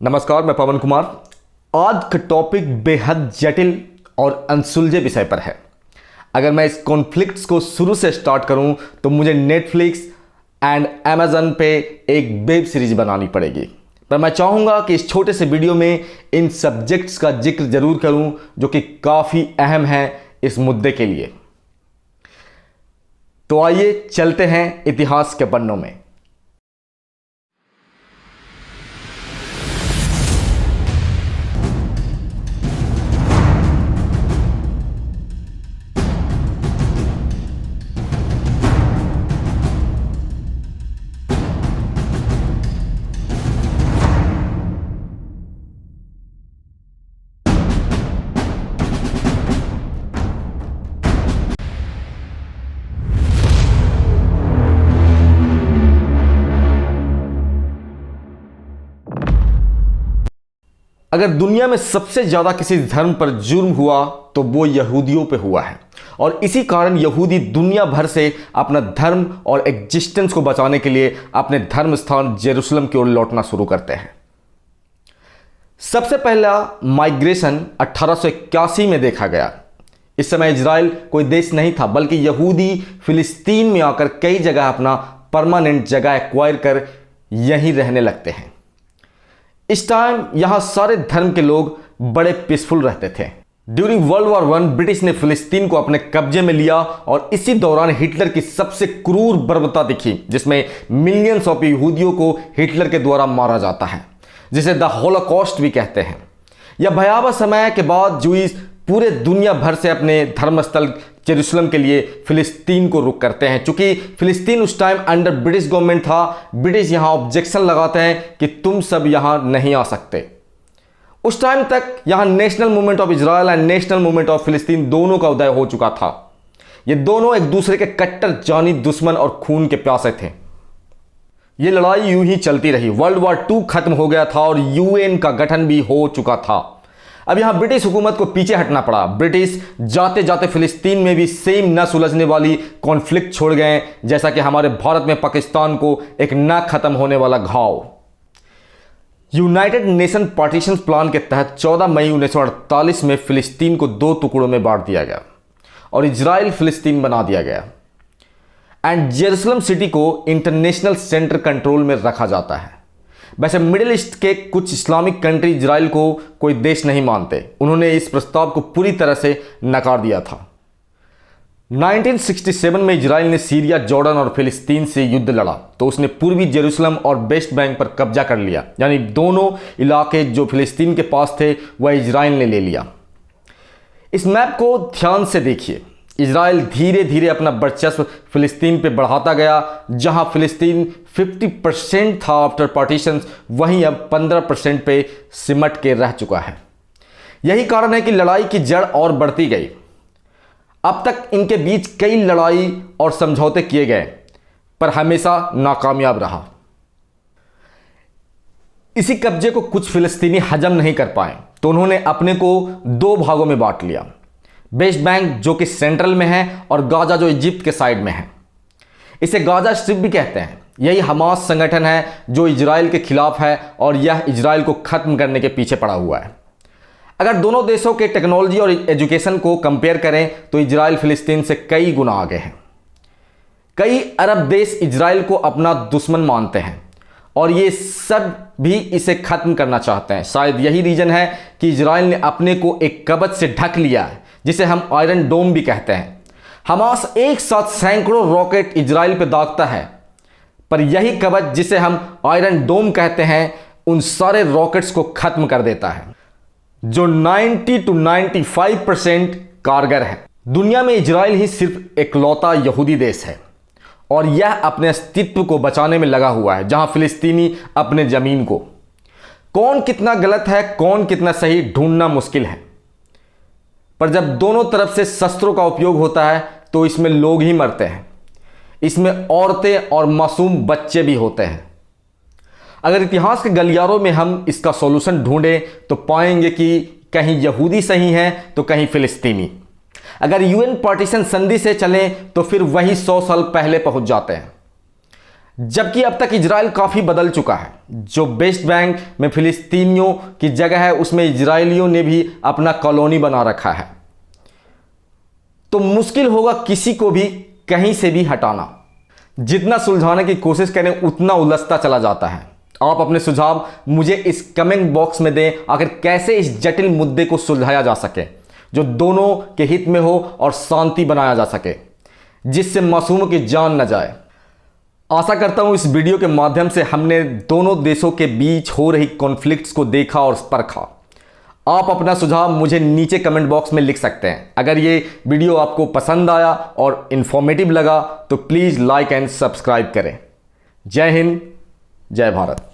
नमस्कार, मैं पवन कुमार। आज का टॉपिक बेहद जटिल और अनसुलझे विषय पर है। अगर मैं इस कॉन्फ्लिक्ट्स को शुरू से स्टार्ट करूं तो मुझे नेटफ्लिक्स एंड अमेजन पे एक वेब सीरीज बनानी पड़ेगी, पर मैं चाहूंगा कि इस छोटे से वीडियो में इन सब्जेक्ट्स का जिक्र जरूर करूं जो कि काफ़ी अहम है इस मुद्दे के लिए। तो आइए चलते हैं इतिहास के पन्नों में। अगर दुनिया में सबसे ज्यादा किसी धर्म पर जुर्म हुआ तो वो यहूदियों पे हुआ है, और इसी कारण यहूदी दुनिया भर से अपना धर्म और एग्जिस्टेंस को बचाने के लिए अपने धर्म स्थान जेरूशलम की ओर लौटना शुरू करते हैं। सबसे पहला माइग्रेशन 1881 में देखा गया। इस समय इजराइल कोई देश नहीं था, बल्कि यहूदी फिलिस्तीन में आकर कई जगह अपना परमानेंट जगह एक्वायर कर यहीं रहने लगते हैं। इस टाइम यहां सारे धर्म के लोग बड़े पीसफुल रहते थे। During world war one British ने फिलिस्तीन को अपने कब्जे में लिया, और इसी दौरान हिटलर की सबसे क्रूर बर्बरता दिखी, जिसमें मिलियंस ऑफ यहूदियों को हिटलर के द्वारा मारा जाता है, जिसे द होलोकॉस्ट भी कहते हैं। यह भयावह समय के बाद जूइस पूरे दुनिया भर से अपने धर्मस्थल जेरूशलम के लिए फिलिस्तीन को रुख करते हैं। चूंकि फिलिस्तीन उस टाइम अंडर ब्रिटिश गवर्नमेंट था, ब्रिटिश यहां ऑब्जेक्शन लगाते हैं कि तुम सब यहां नहीं आ सकते। उस टाइम तक यहां national movement of Israel and national movement of फिलिस्तीन दोनों का उदय हो चुका था। ये दोनों एक दूसरे के कट्टर जानी दुश्मन और खून के प्यासे थे। ये लड़ाई यूं ही चलती रही। वर्ल्ड वॉर 2 खत्म हो गया था और यूएन का गठन भी हो चुका था। अब यहां ब्रिटिश हुकूमत को पीछे हटना पड़ा। ब्रिटिश जाते जाते फिलिस्तीन में भी सेम न सुलझने वाली कॉन्फ्लिक्ट छोड़ गए, जैसा कि हमारे भारत में पाकिस्तान को एक न खत्म होने वाला घाव। यूनाइटेड नेशन पार्टीशन प्लान के तहत 14 मई 1948 में फिलिस्तीन को 2 टुकड़ों में बांट दिया गया और इजराइल फिलिस्तीन बना दिया गया, एंड जेरूशलम सिटी को इंटरनेशनल सेंटर कंट्रोल में रखा जाता है। वैसे मिडिल ईस्ट के कुछ इस्लामिक कंट्री इजराइल को कोई देश नहीं मानते। उन्होंने इस प्रस्ताव को पूरी तरह से नकार दिया था। 1967 में इजराइल ने सीरिया, जॉर्डन और फिलिस्तीन से युद्ध लड़ा, तो उसने पूर्वी जेरूशलम और वेस्ट बैंक पर कब्जा कर लिया, यानी दोनों इलाके जो फिलिस्तीन के पास थे वह इजराइल ने ले लिया। इस मैप को ध्यान से देखिए। इजराइल धीरे धीरे अपना वर्चस्व फिलिस्तीन पे बढ़ाता गया। जहां फिलिस्तीन 50% था आफ्टर पार्टीशन, वहीं अब 15% पे सिमट के रह चुका है। यही कारण है कि लड़ाई की जड़ और बढ़ती गई। अब तक इनके बीच कई लड़ाई और समझौते किए गए, पर हमेशा नाकामयाब रहा। इसी कब्जे को कुछ फिलिस्तीनी हजम नहीं कर पाए, तो उन्होंने अपने को 2 भागों में बांट लिया। वेस्ट बैंक जो कि सेंट्रल में है, और गाजा जो इजिप्ट के साइड में है। इसे गाजा स्ट्रिप भी कहते हैं। यही हमास संगठन है जो इजराइल के खिलाफ है, और यह इजराइल को खत्म करने के पीछे पड़ा हुआ है। अगर दोनों देशों के टेक्नोलॉजी और एजुकेशन को कंपेयर करें तो इजराइल फिलिस्तीन से कई गुना आगे है। कई अरब देश इजराइल को अपना दुश्मन मानते हैं, और ये सब भी इसे खत्म करना चाहते हैं। शायद यही रीजन है कि इजराइल ने अपने को एक कवच से ढक लिया है, जिसे हम आयरन डोम भी कहते हैं। हमास एक साथ सैकड़ों रॉकेट इजराइल पे दागता है, पर यही कवच जिसे हम आयरन डोम कहते हैं उन सारे रॉकेट्स को खत्म कर देता है, जो 90 to 95% कारगर है। दुनिया में इजराइल ही सिर्फ इकलौता यहूदी देश है, और यह अपने अस्तित्व को बचाने में लगा हुआ है, जहां फिलिस्तीनी अपने जमीन को, कौन कितना गलत है कौन कितना सही ढूंढना मुश्किल है। पर जब दोनों तरफ से शस्त्रों का उपयोग होता है तो इसमें लोग ही मरते हैं। इसमें औरतें और मासूम बच्चे भी होते हैं। अगर इतिहास के गलियारों में हम इसका सॉल्यूशन ढूंढें तो पाएंगे कि कहीं यहूदी सही हैं तो कहीं फिलिस्तीनी। अगर यूएन पार्टीशन संधि से चलें तो फिर वही 100 साल पहले पहुंच जाते हैं। जबकि अब तक इजराइल काफ़ी बदल चुका है। जो वेस्ट बैंक में फिलिस्तीनियों की जगह है उसमें इजरायलियों ने भी अपना कॉलोनी बना रखा है। तो मुश्किल होगा किसी को भी कहीं से भी हटाना। जितना सुलझाने की कोशिश करें उतना उलझता चला जाता है। आप अपने सुझाव मुझे इस कमेंट बॉक्स में दें, आखिर कैसे इस जटिल मुद्दे को सुलझाया जा सके जो दोनों के हित में हो और शांति बनाया जा सके, जिससे मासूमों की जान न जाए। आशा करता हूं इस वीडियो के माध्यम से हमने दोनों देशों के बीच हो रही कॉन्फ्लिक्ट्स को देखा और परखा। आप अपना सुझाव मुझे नीचे कमेंट बॉक्स में लिख सकते हैं। अगर ये वीडियो आपको पसंद आया और इन्फॉर्मेटिव लगा तो प्लीज़ लाइक एंड सब्सक्राइब करें। जय हिंद, जय भारत।